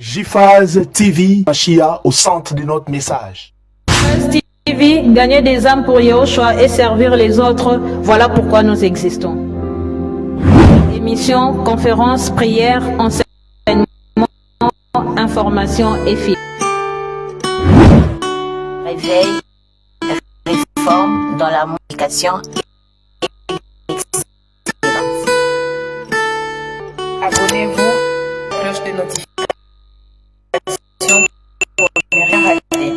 JPhase TV, Machia au centre de notre message. JPhase TV, gagner des âmes pour Yahushua et servir les autres, voilà pourquoi nous existons. Émissions, conférences, prières, enseignements, informations et films. Réveil, réforme dans la communication et l'excellence. Abonnez-vous, cloche de notification pour ne rien rater.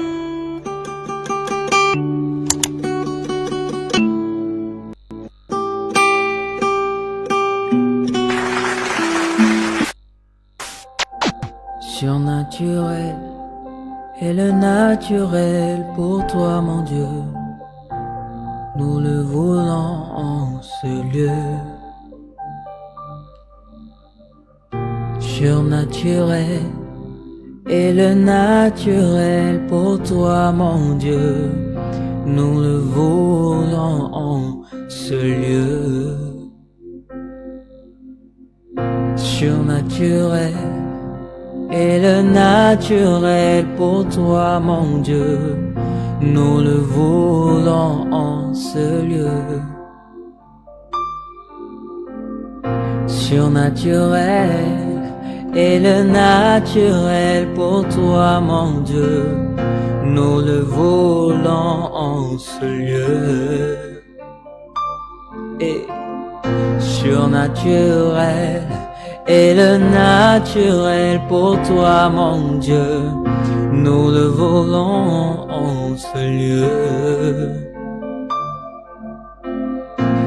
Surnaturel et le naturel pour toi, mon Dieu. Nous le voulons en ce lieu. Surnaturel et le naturel pour toi, mon Dieu. Nous le voulons en ce lieu. Surnaturel et le naturel pour toi, mon Dieu, nous le voulons en ce lieu. Surnaturel et le naturel pour toi, mon Dieu, nous le voulons en ce lieu. Et surnaturel et le naturel pour toi, mon Dieu, nous le voulons en ce lieu.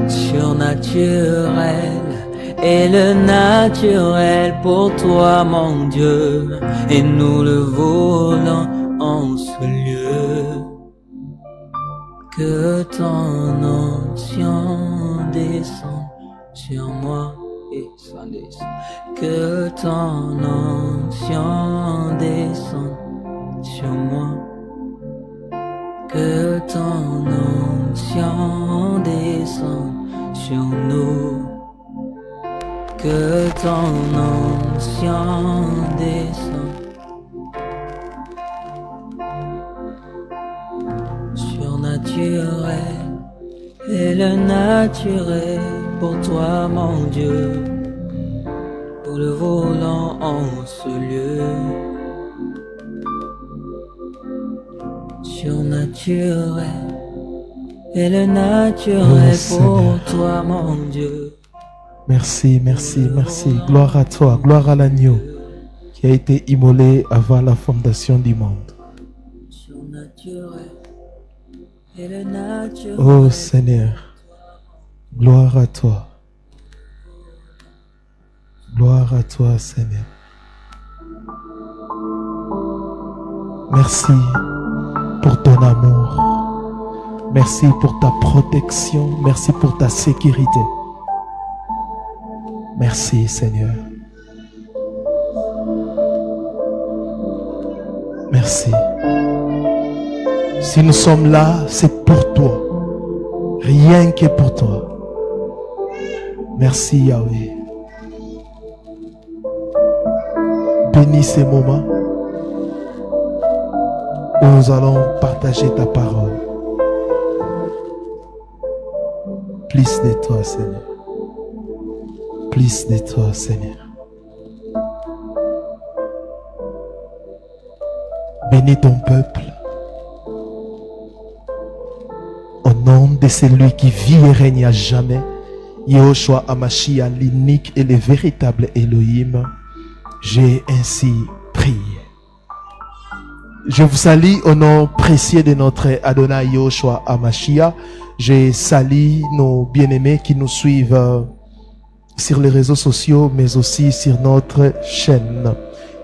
Surnaturel et le naturel pour toi, mon Dieu, et nous le voulons en ce lieu. Que ton onction descende sur moi et sans descend. Que ton onction descende sur moi. Que ton onction descende sur nous. Que ton onction descende. Surnaturel et le naturel pour toi, mon Dieu, nous le voulons en ce lieu. Surnaturel et le naturel pour toi, mon Dieu. Merci, merci, merci. Gloire à toi, gloire à l'agneau qui a été immolé avant la fondation du monde. Surnaturel et le naturel. Oh Seigneur, gloire à toi. Gloire à toi, Seigneur. Merci pour ton amour. Merci pour ta protection. Merci pour ta sécurité. Merci, Seigneur. Merci. Si nous sommes là, c'est pour toi. Rien que pour toi. Merci, Yahweh. Bénis ces moments où nous allons partager ta parole. Plus de toi, Seigneur. Plus de toi, Seigneur. Bénis ton peuple. Au nom de celui qui vit et règne à jamais, Yahushua Hamashia, l'unique et le véritable Elohim, j'ai ainsi prié. Je vous salue au nom précieux de notre Adonai Yahushua Hamashia. Je salue nos bien-aimés qui nous suivent sur les réseaux sociaux, mais aussi sur notre chaîne.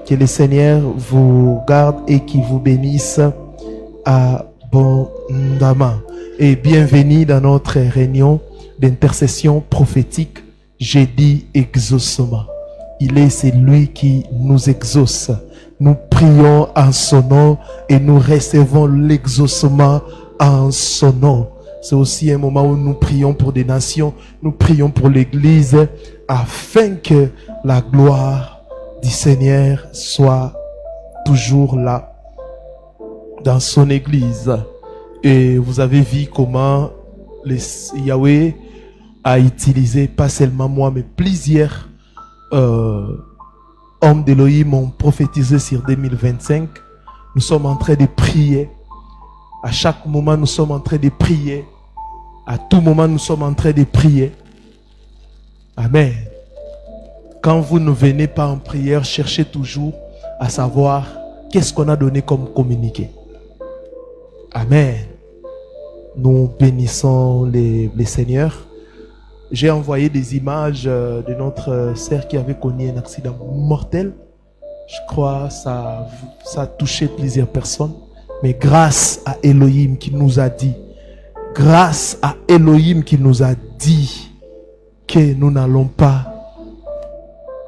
Que le Seigneur vous garde et qui vous bénisse abondamment. Et bienvenue dans notre réunion d'intercession prophétique jeudi exaucement. Il est celui qui nous exauce. Nous prions en son nom et nous recevons l'exaucement en son nom. C'est aussi un moment où nous prions pour des nations, nous prions pour l'Église afin que la gloire du Seigneur soit toujours là dans son église. Et vous avez vu comment Yahweh a utilisé, pas seulement moi, mais plusieurs hommes d'Élohim ont prophétisé sur 2025. Nous sommes en train de prier. À chaque moment, nous sommes en train de prier. À tout moment, nous sommes en train de prier. Amen. Quand vous ne venez pas en prière, cherchez toujours à savoir qu'est-ce qu'on a donné comme communiqué. Amen. Nous bénissons les seigneurs. J'ai envoyé des images de notre sœur qui avait connu un accident mortel. Je crois que ça a touché plusieurs personnes. Mais grâce à Elohim qui nous a dit, grâce à Elohim qui nous a dit que nous n'allons pas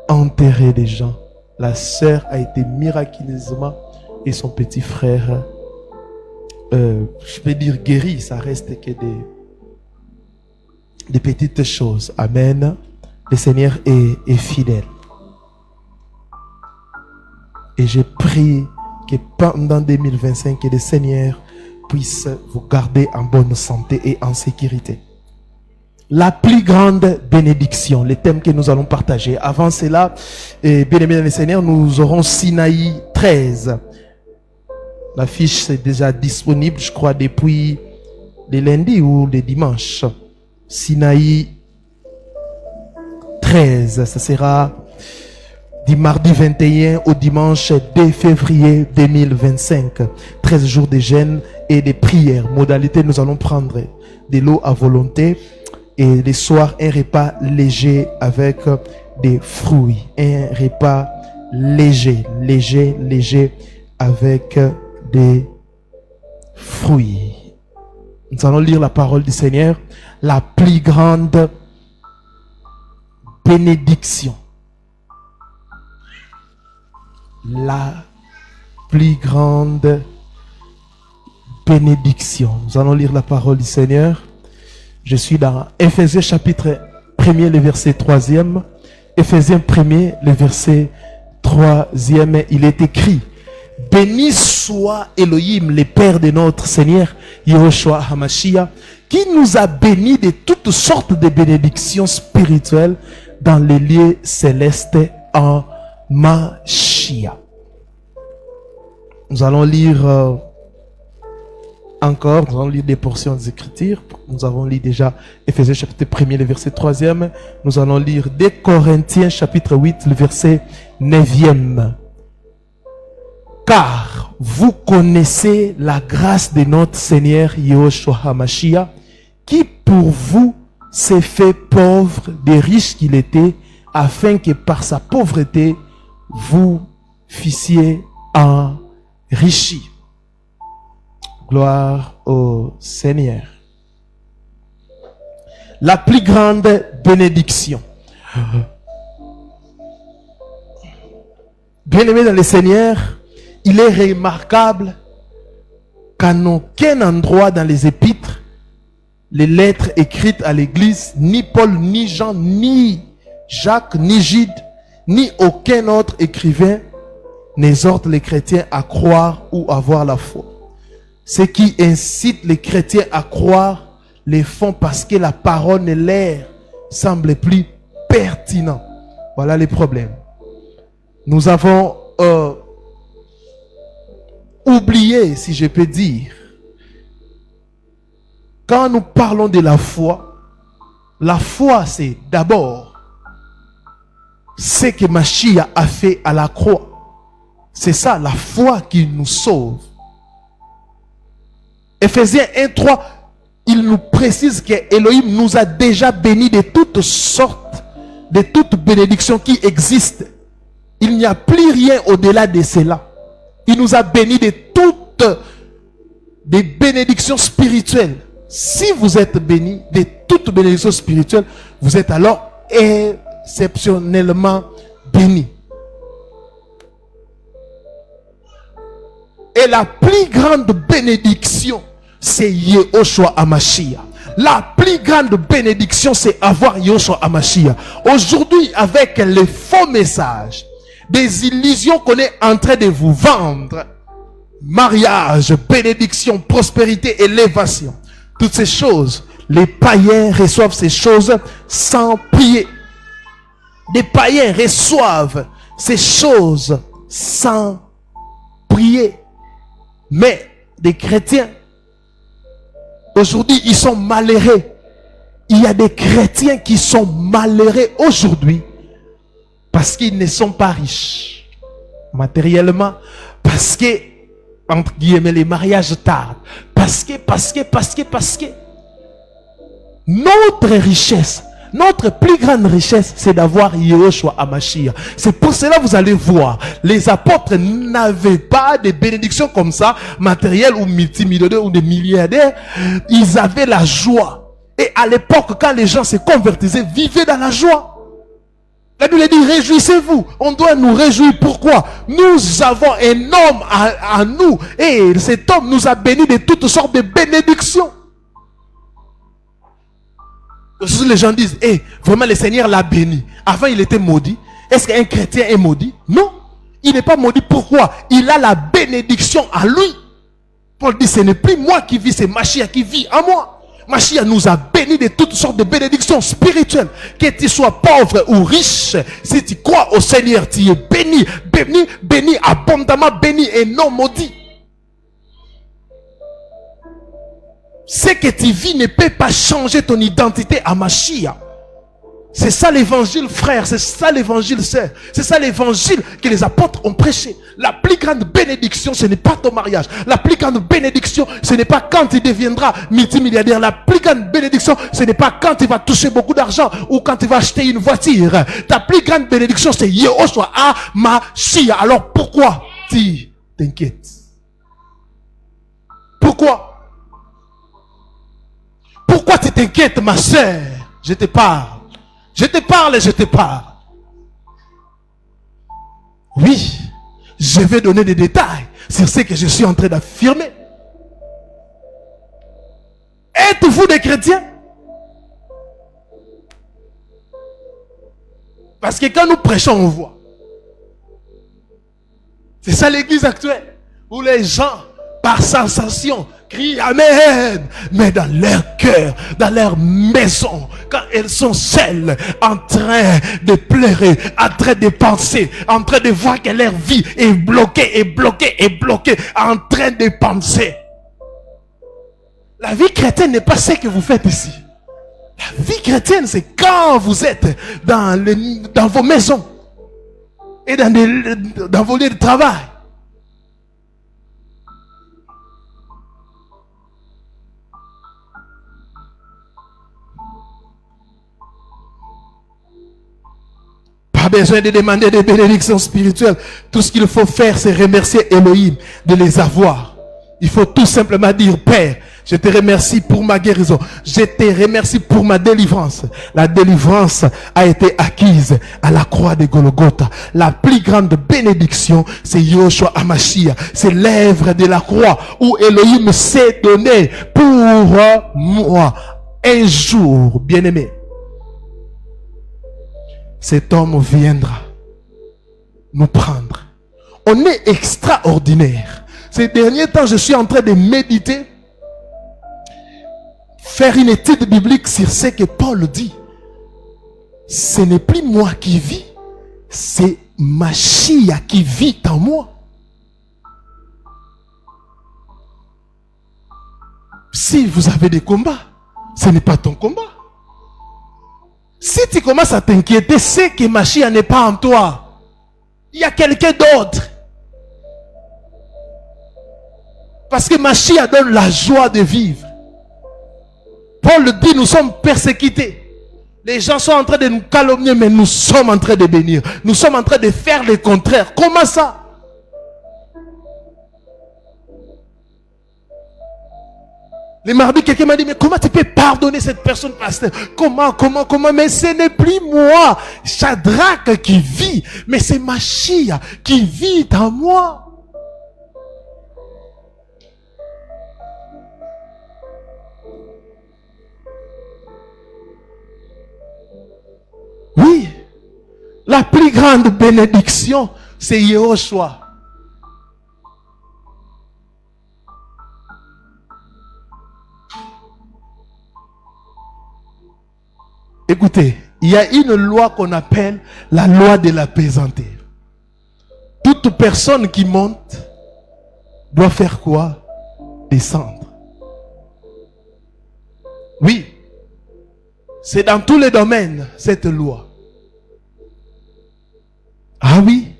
enterrer les gens. La sœur a été miraculeusement et son petit frère, je peux dire guéri, ça reste que des petites choses. Amen. Le Seigneur est fidèle. Et je prie que pendant 2025, que le Seigneur puisse vous garder en bonne santé et en sécurité. La plus grande bénédiction, le thème que nous allons partager. Avant cela, bien aimé dans le Seigneur, nous aurons Sinaï 13. La fiche est déjà disponible, je crois, depuis le lundi ou le dimanche. Sinaï 13, ça sera du mardi 21 au dimanche 2 février 2025. 13 jours de jeûne et de prières. Modalité, nous allons prendre de l'eau à volonté et les soirs, un repas léger avec des fruits. Un repas léger avec des fruits. Nous allons lire la parole du Seigneur. La plus grande bénédiction. La plus grande bénédiction. Nous allons lire la parole du Seigneur. Je suis dans Éphésiens chapitre 1er, le verset 3e. Éphésiens 1er, le verset 3e. Il est écrit: béni soit Elohim, le Père de notre Seigneur, Yahushua HaMashiach, qui nous a bénis de toutes sortes de bénédictions spirituelles dans les lieux célestes en Mashiach. Nous allons lire encore, nous allons lire des portions des Écritures. Nous avons lu déjà Éphésiens chapitre 1er, le verset 3e. Nous allons lire 2 Corinthiens chapitre 8, le verset 9e. Car vous connaissez la grâce de notre Seigneur Yahushua HaMashiach, qui pour vous s'est fait pauvre des riches qu'il était, afin que par sa pauvreté, vous fussiez enrichis. Gloire au Seigneur. La plus grande bénédiction. Bien-aimé dans le Seigneur, il est remarquable qu'à aucun endroit dans les épîtres, les lettres écrites à l'église, ni Paul, ni Jean, ni Jacques, ni Gide, ni aucun autre écrivain n'exhorte les chrétiens à croire ou à avoir la foi. Ceux qui incitent les chrétiens à croire les font parce que la parole ne leur semble plus pertinente. Voilà les problèmes. Nous avons oublié, si je peux dire, quand nous parlons de la foi c'est d'abord ce que Mashiach a fait à la croix. C'est ça, la foi qui nous sauve. Éphésiens 1:3, il nous précise que Elohim nous a déjà bénis de toutes sortes, de toutes bénédictions qui existent. Il n'y a plus rien au-delà de cela. Il nous a bénis de toutes des bénédictions spirituelles. Si vous êtes bénis de toutes bénédictions spirituelles, vous êtes alors exceptionnellement bénis. Et la plus grande bénédiction, c'est Yahushua HaMashiach. La plus grande bénédiction, c'est avoir Yahushua HaMashiach. Aujourd'hui, avec les faux messages, des illusions qu'on est en train de vous vendre. Mariage, bénédiction, prospérité, élévation. Toutes ces choses, les païens reçoivent ces choses sans prier. Des païens reçoivent ces choses sans prier. Mais des chrétiens, aujourd'hui, ils sont malheureux. Il y a des chrétiens qui sont malheureux aujourd'hui parce qu'ils ne sont pas riches matériellement, parce que, entre guillemets, les mariages tardent, parce que notre richesse, notre plus grande richesse, c'est d'avoir Yehoshua Hamashiach. C'est pour cela vous allez voir, les apôtres n'avaient pas de bénédictions comme ça, matérielles ou multimillionnaires ou des milliardaires. Ils avaient la joie. Et à l'époque, quand les gens se convertissaient, vivaient dans la joie. La Bible dit, réjouissez-vous. On doit nous réjouir. Pourquoi? Nous avons un homme à nous. Et cet homme nous a bénis de toutes sortes de bénédictions. Les gens disent, vraiment le Seigneur l'a béni. Avant il était maudit. Est-ce qu'un chrétien est maudit? Non. Il n'est pas maudit. Pourquoi? Il a la bénédiction à lui. Paul dit, ce n'est plus moi qui vis, c'est Mashiach qui vit en moi. Mashiach nous a bénis de toutes sortes de bénédictions spirituelles. Que tu sois pauvre ou riche, si tu crois au Seigneur, tu es béni, béni, béni, abondamment béni et non maudit. Ce que tu vis ne peut pas changer ton identité à Mashiach. C'est ça l'évangile, frère. C'est ça l'évangile, sœur. C'est ça l'évangile que les apôtres ont prêché. La plus grande bénédiction, ce n'est pas ton mariage. La plus grande bénédiction, ce n'est pas quand tu deviendras multimilliardaire. La plus grande bénédiction, ce n'est pas quand tu vas toucher beaucoup d'argent ou quand tu vas acheter une voiture. Ta plus grande bénédiction, c'est Yehoshua Hamashiach. Alors pourquoi tu t'inquiètes? Pourquoi? Pourquoi tu t'inquiètes, ma sœur? Je te parle. Je te parle et je te parle. Oui, je vais donner des détails sur ce que je suis en train d'affirmer. Êtes-vous des chrétiens? Parce que quand nous prêchons, on voit. C'est ça l'église actuelle, où les gens, par sensation, crient Amen. Mais dans leur cœur, dans leur maison, quand elles sont seules, en train de pleurer, en train de penser, en train de voir que leur vie est bloquée, en train de penser. La vie chrétienne n'est pas ce que vous faites ici. La vie chrétienne, c'est quand vous êtes dans vos maisons et dans vos lieux de travail. Pas besoin de demander des bénédictions spirituelles. Tout ce qu'il faut faire, c'est remercier Elohim de les avoir. Il faut tout simplement dire, Père, je te remercie pour ma guérison. Je te remercie pour ma délivrance. La délivrance a été acquise à la croix de Golgotha. La plus grande bénédiction, c'est Yehoshua Hamashiach. C'est l'œuvre de la croix où Elohim s'est donné pour moi. Un jour, bien-aimé, cet homme viendra nous prendre. On est extraordinaire. Ces derniers temps, je suis en train de méditer, faire une étude biblique sur ce que Paul dit. Ce n'est plus moi qui vis, c'est Mashiach qui vit en moi. Si vous avez des combats, ce n'est pas ton combat. Si tu commences à t'inquiéter, c'est que Mashiach n'est pas en toi. Il y a quelqu'un d'autre. Parce que Mashiach donne la joie de vivre. Paul dit, nous sommes persécutés. Les gens sont en train de nous calomnier, mais nous sommes en train de bénir. Nous sommes en train de faire le contraire. Comment ça? Les mardis, quelqu'un m'a dit, mais comment tu peux pardonner cette personne, pasteur? Comment? Mais ce n'est plus moi, Shadrach, qui vit, mais c'est Mashiach qui vit en moi. Oui, la plus grande bénédiction, c'est Yehoshua. Écoutez, il y a une loi qu'on appelle la loi de la pesanteur. Toute personne qui monte doit faire quoi? Descendre. Oui, c'est dans tous les domaines, cette loi. Ah oui.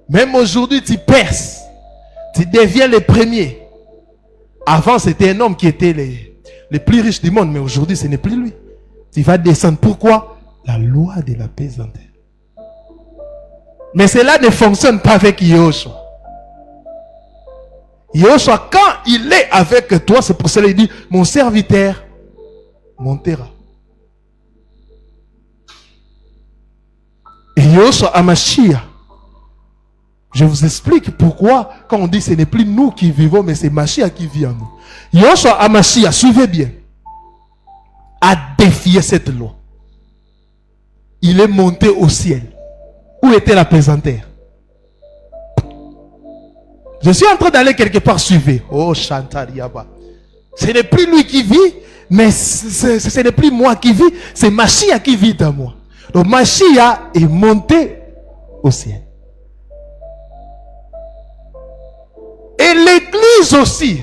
Même aujourd'hui, tu perces. Tu deviens le premier. Avant, c'était un homme qui était les plus riches du monde, mais aujourd'hui, ce n'est plus lui. Tu vas descendre. Pourquoi? La loi de la pesanteur. Mais cela ne fonctionne pas avec Yehoshua. Yehoshua, quand il est avec toi, c'est pour cela qu'il dit, mon serviteur montera. Et Yehoshua Hamashiach, je vous explique pourquoi, quand on dit ce n'est plus nous qui vivons, mais c'est Mashiach qui vit en nous. Yehoshua Hamashiach, suivez bien, a défié cette loi. Il est monté au ciel. Où était la pesanteur? Je suis en train d'aller quelque part, suivez. Oh, Chantal Yaba. Ce n'est plus lui qui vit, mais ce n'est plus moi qui vis, c'est Mashiach qui vit dans moi. Donc Mashiach est monté au ciel. Et l'église aussi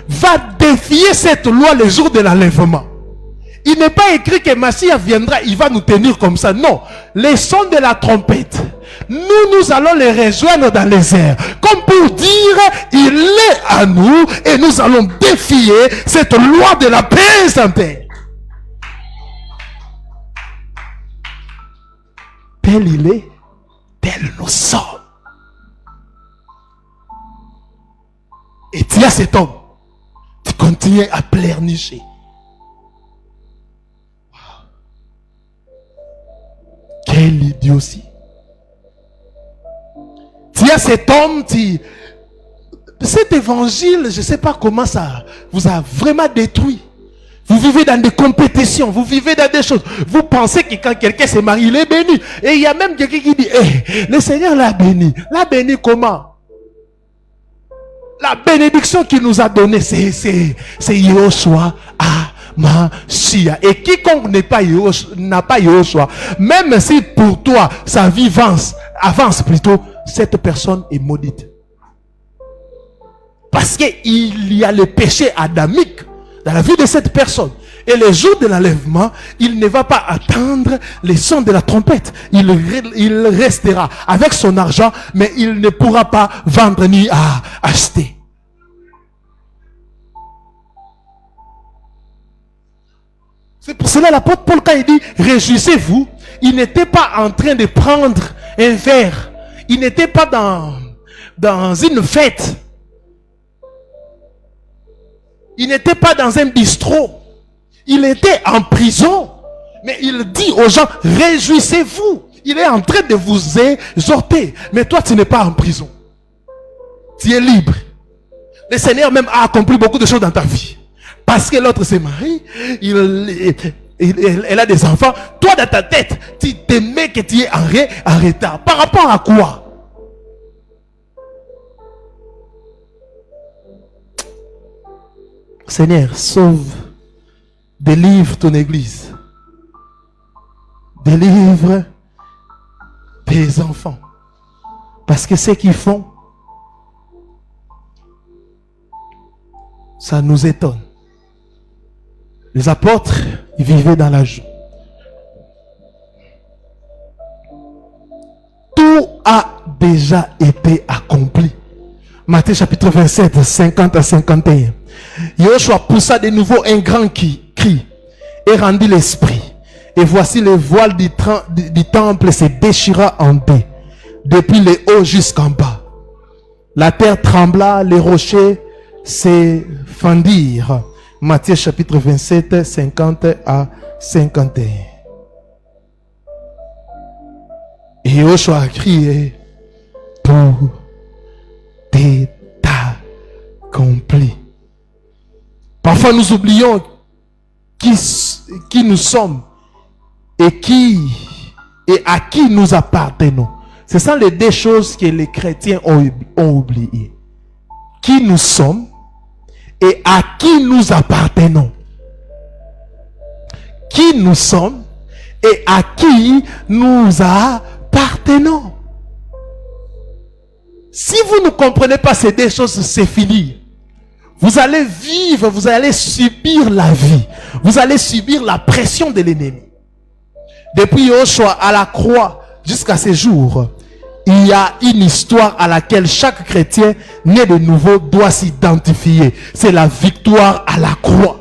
va défier cette loi le jour de l'enlèvement. Il n'est pas écrit que Mashiach viendra, il va nous tenir comme ça. Non, les sons de la trompette, nous allons les rejoindre dans les airs. Comme pour dire, il est à nous et nous allons défier cette loi de la pesanteur. Tel il est, tel nous sommes. Et tu as cet homme, tu continues à pleurnicher. Quelle idiotie. Tu as cet homme, cet évangile, je ne sais pas comment ça vous a vraiment détruit. Vous vivez dans des compétitions, vous vivez dans des choses. Vous pensez que quand quelqu'un s'est marié, il est béni. Et il y a même quelqu'un qui dit, le Seigneur l'a béni. L'a béni comment? La bénédiction qu'il nous a donnée, c'est Yehoshua Hamashiach. Et quiconque n'a pas Yehoshua, même si pour toi sa vie avance plutôt, cette personne est maudite. Parce qu'il y a le péché adamique dans la vie de cette personne. Et le jour de l'enlèvement, il ne va pas attendre les sons de la trompette. Il restera avec son argent, mais il ne pourra pas vendre ni acheter. C'est pour cela l'apôtre Paul, quand il dit réjouissez-vous, il n'était pas en train de prendre un verre. Il n'était pas dans une fête. Il n'était pas dans un bistrot. Il était en prison. Mais il dit aux gens, réjouissez-vous. Il est en train de vous exhorter. Mais toi, tu n'es pas en prison. Tu es libre. Le Seigneur même a accompli beaucoup de choses dans ta vie. Parce que l'autre s'est marié. Elle a des enfants. Toi, dans ta tête, tu t'aimais que tu es en retard. Par rapport à quoi? Seigneur, sauve, délivre ton église, délivre tes enfants, parce que ce qu'ils font, ça nous étonne. Les apôtres, ils vivaient dans la joie. Tout a déjà été accompli. Matthieu chapitre 27, 50 à 51. Yehoshua poussa de nouveau un grand cri et rendit l'esprit. Et voici le voile du temple se déchira en deux, depuis le haut jusqu'en bas. La terre trembla, les rochers se fendirent. Matthieu chapitre 27, 50 à 51. Et Yehoshua a crié, tout est accompli. Parfois nous oublions qui nous sommes et qui et à qui nous appartenons. Ce sont les deux choses que les chrétiens ont oubliées. Qui nous sommes et à qui nous appartenons. Qui nous sommes et à qui nous appartenons. Si vous ne comprenez pas ces deux choses, c'est fini. Vous allez vivre, vous allez subir la vie. Vous allez subir la pression de l'ennemi. Depuis Yoshua à la croix jusqu'à ce jour, il y a une histoire à laquelle chaque chrétien né de nouveau doit s'identifier. C'est la victoire à la croix.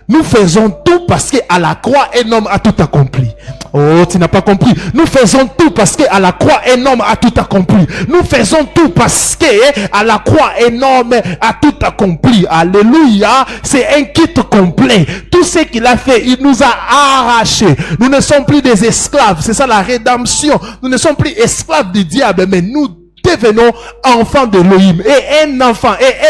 Nous faisons tout parce qu'à la croix, un homme a tout accompli. Oh, tu n'as pas compris. Nous faisons tout parce qu'à la croix, un homme a tout accompli. Nous faisons tout parce qu'à la croix, un homme a tout accompli. Alléluia. C'est un kit complet. Tout ce qu'il a fait, il nous a arrachés. Nous ne sommes plus des esclaves. C'est ça la rédemption. Nous ne sommes plus esclaves du diable, mais nous devenons enfants de l'Élohim. Et un enfant et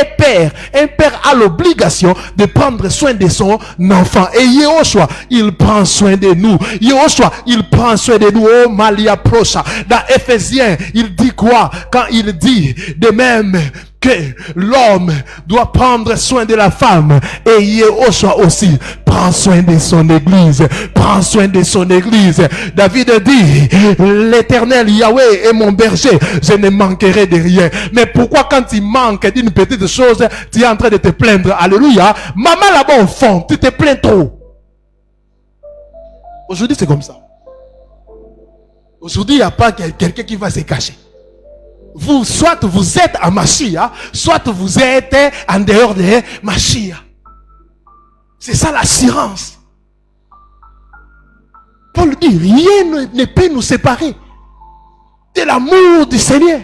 un père a l'obligation de prendre soin de son enfant. Et Yehoshua, il prend soin de nous. Yehoshua, il prend soin de nous. Oh, Malia Procha. Dans Éphésiens, il dit quoi? Quand il dit de même que l'homme doit prendre soin de la femme, et Yehoshua aussi prend soin de son église. Prend soin de son église. David dit, l'Éternel Yahweh est mon berger, je ne manquerai de rien. Mais pourquoi quand il manque d'une petite chose, tu es en train de te plaindre? Alléluia. Maman là-bas au fond, tu te plains trop. Aujourd'hui c'est comme ça. Aujourd'hui il n'y a pas quelqu'un qui va se cacher. Vous, soit vous êtes à Machia, soit vous êtes en dehors de Machia. C'est ça l'assurance. Paul dit, rien ne peut nous séparer de l'amour du Seigneur.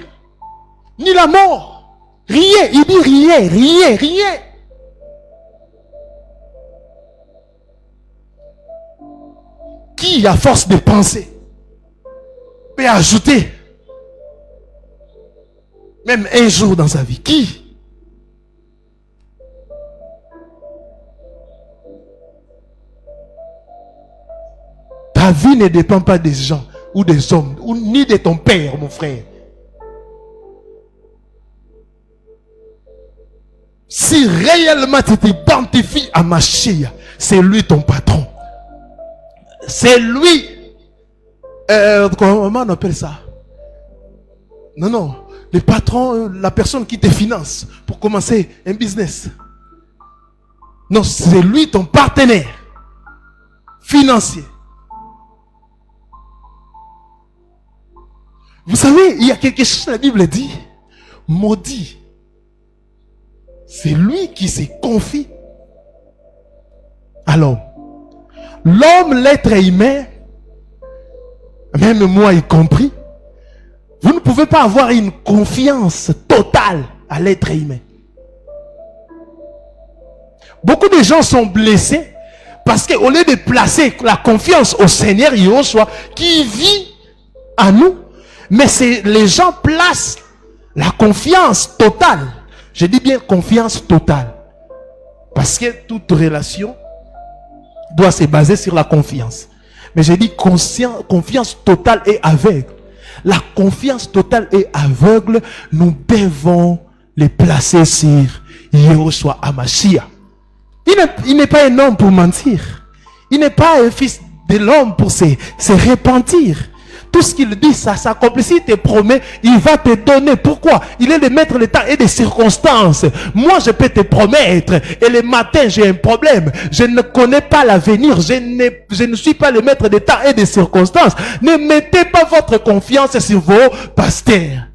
Ni la mort. Rien, il dit rien, rien, rien. Qui, à force de penser, peut ajouter même un jour dans sa vie? Qui? Ta vie ne dépend pas des gens ou des hommes, ou ni de ton père, mon frère. Si réellement tu t'identifies à Mashiach, c'est lui ton patron. C'est lui. Comment on appelle ça? Non. Le patron, la personne qui te finance pour commencer un business. Non, c'est lui ton partenaire financier. Vous savez, il y a quelque chose que la Bible dit. Maudit. C'est lui qui se confie à l'homme. L'homme, l'être humain, même moi y compris, vous ne pouvez pas avoir une confiance totale à l'être humain. Beaucoup de gens sont blessés parce qu'au lieu de placer la confiance au Seigneur Yehoshua qui vit à nous, mais c'est les gens placent la confiance totale. Je dis bien confiance totale. Parce que toute relation doit se baser sur la confiance. Mais je dis confiance totale et aveugle. La confiance totale et aveugle, nous devons les placer sur Yehoshua Hamashiach. Il n'est pas un homme pour mentir. Il n'est pas un fils de l'homme pour se repentir. Tout ce qu'il dit, ça s'accomplit. S'il te promet, il va te donner. Pourquoi? Il est le maître des temps et des circonstances. Moi, je peux te promettre. Et le matin, j'ai un problème. Je ne connais pas l'avenir. Je ne suis pas le maître des temps et des circonstances. Ne mettez pas votre confiance sur vos pasteurs.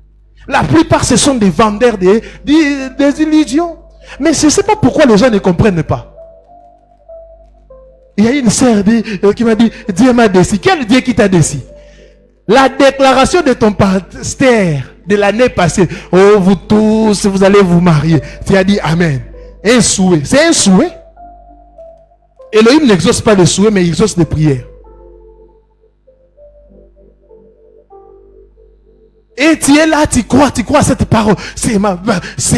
La plupart, ce sont des vendeurs des illusions. Mais je ne sais pas pourquoi les gens ne comprennent pas. Il y a une sœur qui m'a dit, Dieu m'a décidé. Quel Dieu qui t'a décidé? La déclaration de ton pasteur de l'année passée. Oh, vous tous, vous allez vous marier. Tu as dit Amen. Un souhait. C'est un souhait. Elohim n'exauce pas le souhait, mais il exauce les prières. Et tu es là, tu crois à cette parole. C'est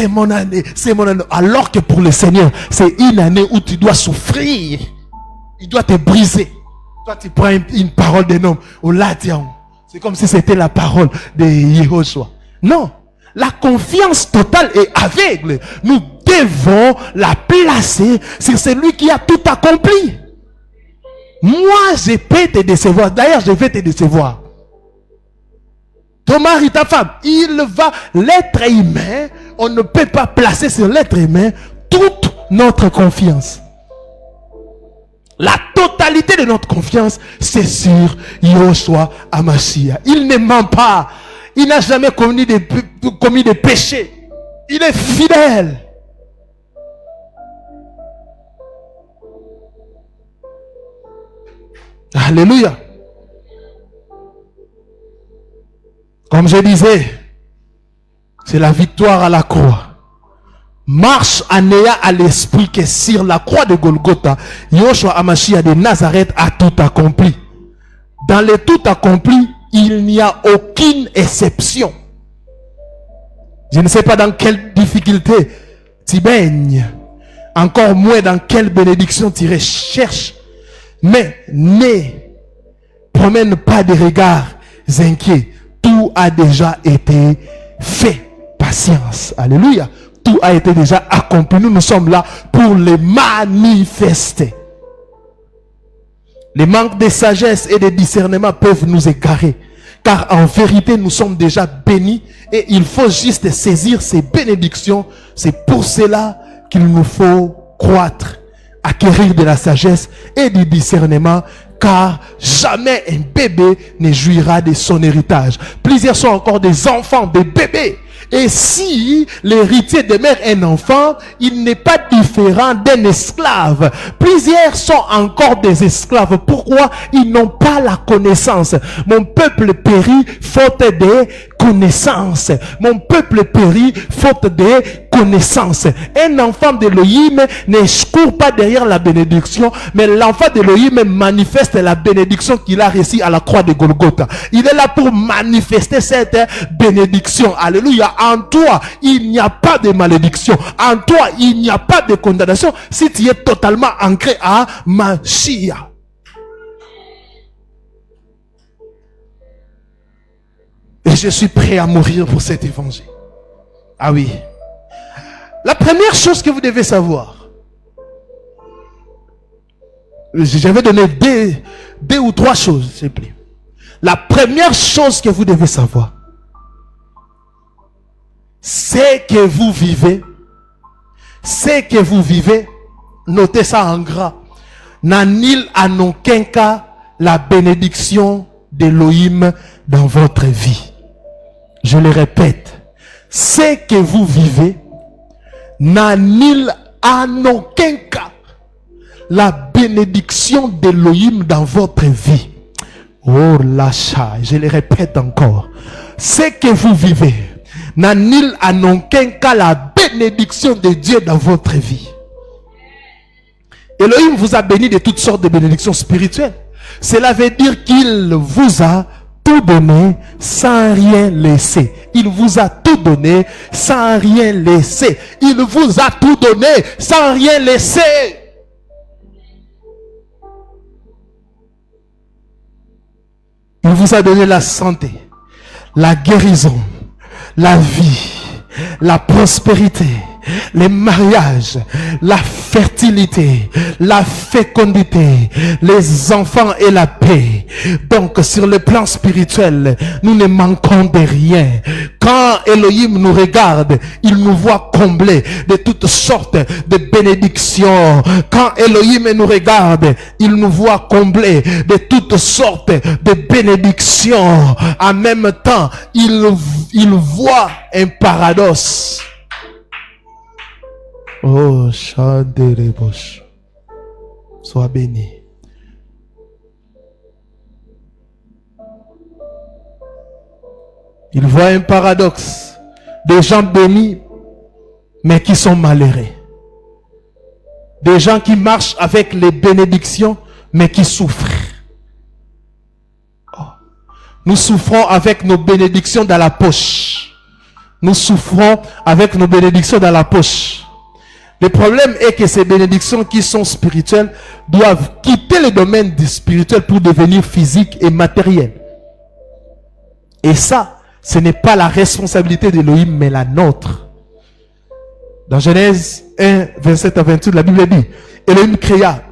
mon année, c'est mon année. Alors que pour le Seigneur, c'est une année où tu dois souffrir. Il doit te briser. Toi, tu prends une parole d'un homme. Oh là, tiens. C'est comme si c'était la parole de Yehoshua. Non. La confiance totale est aveugle. Nous devons la placer sur celui qui a tout accompli. Moi, je peux te décevoir. D'ailleurs, je vais te décevoir. Ton mari, ta femme, l'être humain, on ne peut pas placer sur l'être humain toute notre confiance. La totalité de notre confiance, c'est sur Yoshua Amashia. Il ne ment pas. Il n'a jamais commis de péché. Il est fidèle. Alléluia. Comme je disais, c'est la victoire à la croix. Marche en ayant à l'esprit que sur la croix de Golgotha, Yoshua Amashia de Nazareth a tout accompli. Dans le tout accompli, il n'y a aucune exception. Je ne sais pas dans quelle difficulté tu baignes, encore moins dans quelle bénédiction tu recherches, mais ne promène pas de regards inquiets. Tout a déjà été fait. Patience. Alléluia. Tout a été déjà accompli. Nous sommes là pour les manifester. Les manques de sagesse et de discernement peuvent nous égarer. Car en vérité, nous sommes déjà bénis. Et il faut juste saisir ces bénédictions. C'est pour cela qu'il nous faut croître, acquérir de la sagesse et du discernement. Car jamais un bébé ne jouira de son héritage. Plusieurs sont encore des enfants, des bébés. Et si l'héritier demeure un enfant, il n'est pas différent d'un esclave. Plusieurs sont encore des esclaves. Pourquoi? Ils n'ont pas la connaissance. Mon peuple périt faute de connaissance. Mon peuple périt faute de connaissance. Un enfant d'Élohim ne court pas derrière la bénédiction, mais l'enfant d'Élohim manifeste la bénédiction qu'il a reçue à la croix de Golgotha. Il est là pour manifester cette bénédiction. Alléluia. En toi, il n'y a pas de malédiction. En toi, il n'y a pas de condamnation si tu es totalement ancré à Mashiach. Et je suis prêt à mourir pour cet évangile. Ah oui. La première chose que vous devez savoir, j'avais donné deux ou trois choses, s'il vous plaît. La première chose que vous devez savoir, c'est que vous vivez, notez ça en gras, n'annule en aucun cas la bénédiction d'Élohim dans votre vie. Je le répète, c'est que vous vivez, n'annule en aucun cas la bénédiction d'Élohim dans votre vie. Oh l'achat, je le répète encore, c'est que vous vivez, n'annule en aucun cas la bénédiction de Dieu dans votre vie. Elohim vous a béni de toutes sortes de bénédictions spirituelles. Cela veut dire qu'il vous a tout donné sans rien laisser. Il vous a tout donné sans rien laisser. Il vous a tout donné sans rien laisser. Il vous a donné la santé, la guérison, la vie, la prospérité, les mariages, la fertilité, la fécondité, les enfants et la paix. Donc sur le plan spirituel, nous ne manquons de rien. Quand Elohim nous regarde, il nous voit comblés de toutes sortes de bénédictions. Quand Elohim nous regarde, il nous voit comblés de toutes sortes de bénédictions. En même temps, il voit un paradoxe. Oh, Chandelebosh, sois béni. Il voit un paradoxe. Des gens bénis, mais qui sont malheureux. Des gens qui marchent avec les bénédictions, mais qui souffrent. Oh. Nous souffrons avec nos bénédictions dans la poche. Nous souffrons avec nos bénédictions dans la poche. Le problème est que ces bénédictions qui sont spirituelles doivent quitter le domaine du spirituel pour devenir physique et matériel. Et ça, ce n'est pas la responsabilité d'Élohim, mais la nôtre. Dans Genèse 1, 27 à 28, la Bible dit, Élohim créa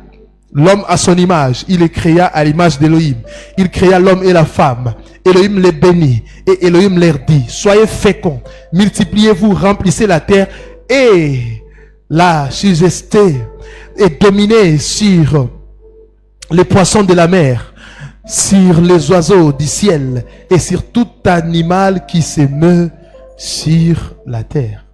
l'homme à son image. Il les créa à l'image d'Élohim. Il créa l'homme et la femme. Élohim les bénit. Et Élohim leur dit, soyez féconds, multipliez-vous, remplissez la terre et la subsistez et dominez sur les poissons de la mer, sur les oiseaux du ciel et sur tout animal qui se meut sur la terre.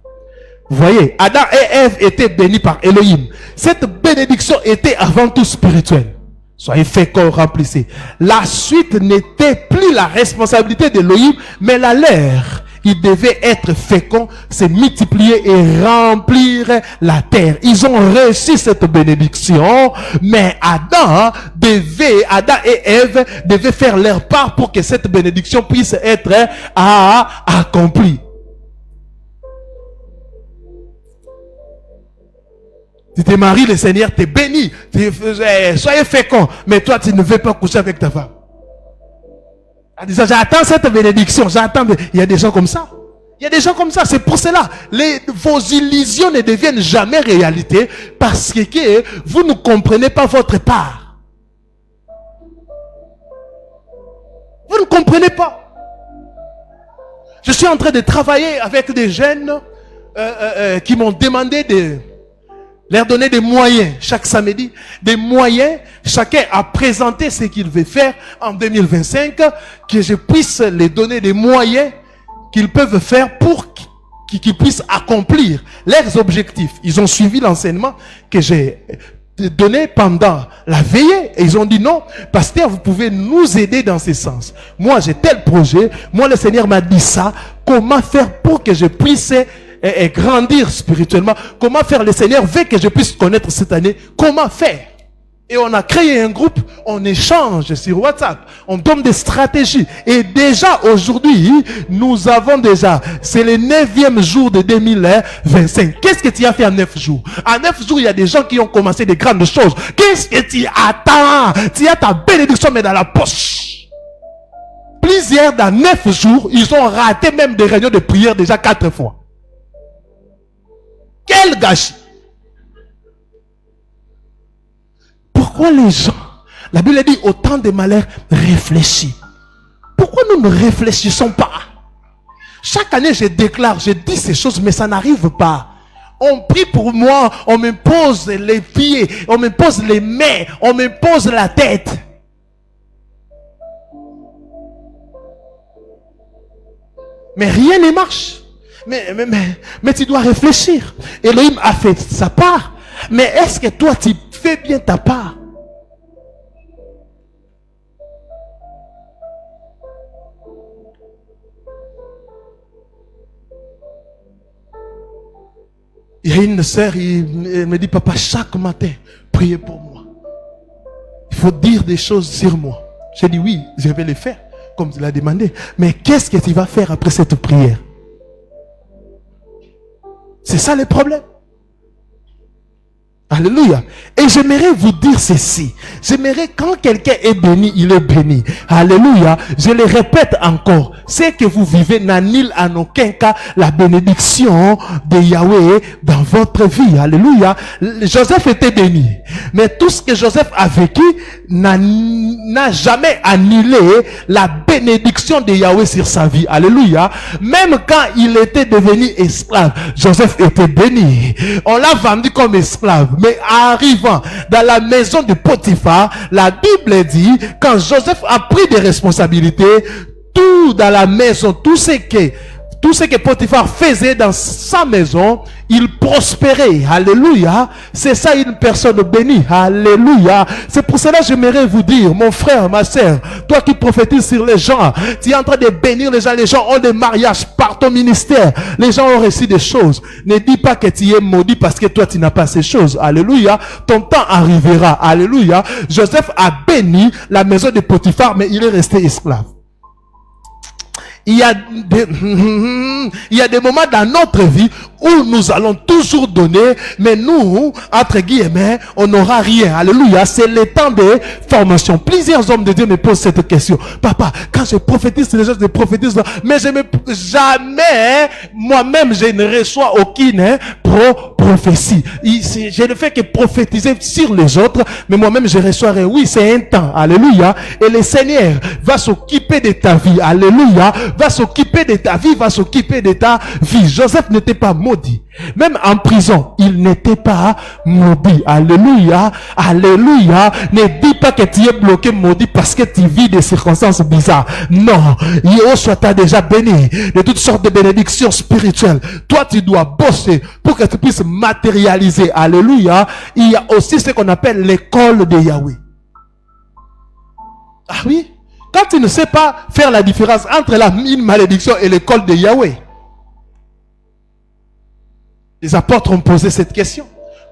Vous voyez, Adam et Ève étaient bénis par Élohim. Cette bénédiction était avant tout spirituelle. Soyez féconds, remplissez. La suite n'était plus la responsabilité d'Élohim, mais la leur. Ils devaient être féconds, se multiplier et remplir la terre. Ils ont reçu cette bénédiction, mais Adam et Ève devaient faire leur part pour que cette bénédiction puisse être accomplie. Tu te maries, le Seigneur te bénit. Soyez féconds, mais toi tu ne veux pas coucher avec ta femme. J'attends cette bénédiction, j'attends. Il y a des gens comme ça. Il y a des gens comme ça. C'est pour cela, vos illusions ne deviennent jamais réalité parce que vous ne comprenez pas votre part. Vous ne comprenez pas. Je suis en train de travailler avec des jeunes qui m'ont demandé de leur donner des moyens chaque samedi, des moyens, chacun a présenté ce qu'il veut faire en 2025, que je puisse les donner des moyens qu'ils peuvent faire pour qu'ils puissent accomplir leurs objectifs. Ils ont suivi l'enseignement que j'ai donné pendant la veillée et ils ont dit non, pasteur, vous pouvez nous aider dans ce sens. Moi j'ai tel projet, moi le Seigneur m'a dit ça, comment faire pour que je puisse et grandir spirituellement. Comment faire? Le Seigneur veut que je puisse connaître cette année. Comment faire? Et on a créé un groupe, on échange sur WhatsApp, on donne des stratégies. Et déjà aujourd'hui, nous avons déjà, c'est le 9e jour de 2025. Qu'est-ce que tu as fait en 9 jours? En 9 jours, il y a des gens qui ont commencé des grandes choses. Qu'est-ce que tu attends? Tu as ta bénédiction mais dans la poche. Plusieurs dans 9 jours, ils ont raté même des réunions de prière déjà 4 fois. Quel gâchis! Pourquoi les gens, la Bible dit au temps de malheur, réfléchis. Pourquoi nous ne réfléchissons pas? Chaque année je déclare, je dis ces choses, mais ça n'arrive pas. On prie pour moi, on me pose les pieds, on me pose les mains, on me pose la tête. Mais rien ne marche. Mais tu dois réfléchir. Elohim a fait sa part. Mais est-ce que toi tu fais bien ta part? Il y a une sœur, elle me dit, papa, chaque matin, priez pour moi. Il faut dire des choses sur moi. J'ai dit oui, je vais les faire, comme tu l'as demandé. Mais qu'est-ce que tu vas faire après cette prière? C'est ça le problème. Alléluia. Et j'aimerais vous dire ceci. J'aimerais quand quelqu'un est béni, il est béni. Alléluia. Je le répète encore. Ce que vous vivez n'annule en aucun cas la bénédiction de Yahweh dans votre vie. Alléluia. Joseph était béni. Mais tout ce que Joseph a vécu n'a jamais annulé la bénédiction de Yahweh sur sa vie. Alléluia. Même quand il était devenu esclave, Joseph était béni. On l'a vendu comme esclave. Mais arrivant dans la maison de Potiphar, la Bible dit, quand Joseph a pris des responsabilités, tout dans la maison, tout ce que Potiphar faisait dans sa maison, il prospérait. Alléluia. C'est ça une personne bénie. Alléluia. C'est pour cela que j'aimerais vous dire, mon frère, ma soeur, toi qui prophétises sur les gens, tu es en train de bénir les gens ont des mariages par ton ministère. Les gens ont reçu des choses. Ne dis pas que tu es maudit parce que toi tu n'as pas ces choses. Alléluia. Ton temps arrivera. Alléluia. Joseph a béni la maison de Potiphar, mais il est resté esclave. il y a des moments dans notre vie où nous allons toujours donner, mais nous, entre guillemets, on n'aura rien. Alléluia. C'est le temps de formation. Plusieurs hommes de Dieu me posent cette question. Papa, quand je prophétise les choses, je prophétise, mais jamais, moi-même, je ne reçois aucune prophétie. Je ne fais que prophétiser sur les autres, mais moi-même, je reçois rien. Oui, c'est un temps. Alléluia. Et le Seigneur va s'occuper de ta vie. Alléluia. Va s'occuper de ta vie, va s'occuper de ta vie. Joseph n'était pas maudit. Même en prison, il n'était pas maudit. Alléluia. Alléluia. Ne dis pas que tu es bloqué maudit parce que tu vis des circonstances bizarres. Non. Yeshua t'a déjà béni de toutes sortes de bénédictions spirituelles. Toi, tu dois bosser pour que tu puisses matérialiser. Alléluia. Il y a aussi ce qu'on appelle l'école de Yahweh. Ah oui? Quand tu ne sais pas faire la différence entre une malédiction et l'école de Yahweh, les apôtres ont posé cette question.